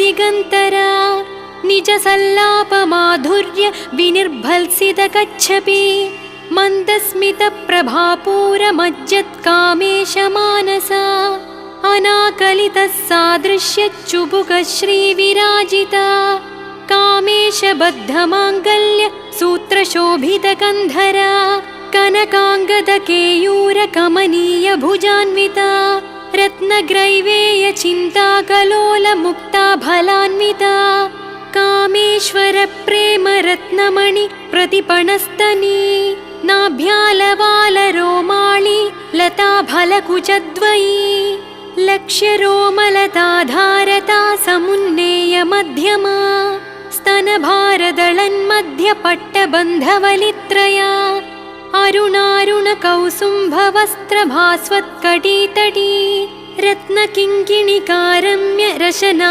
दिगन्तरा निजसल्लापमाधुर्य विनिर्भल्सितकच्छपि मन्दस्मितप्रभापूरमज्जत्कामेशमानसा अनाकलितः सादृश्यच्चुबुकश्रीविराजिता कामेशबद्धमाङ्गल्य सूत्रशोभितकन्धरा कनकाङ्गदकेयूरकमनीयभुजान्विता रत्नग्रैवेयचिन्ताकलोलमुक्ताफलान्विता कामेश्वरप्रेमरत्नमणि प्रतिपणस्तनी नाभ्यालवालरोमाळि लताफलकुचद्वयी लक्ष्यरोमलताधारता समुन्नेयमध्यमा स्तनभारदळन्मध्यपट्टबन्धवलित्रया अरुणारुणकौसुम्भवस्त्रभास्वत्कटीतटी रत्नकिङ्किणिकारम्य Rashna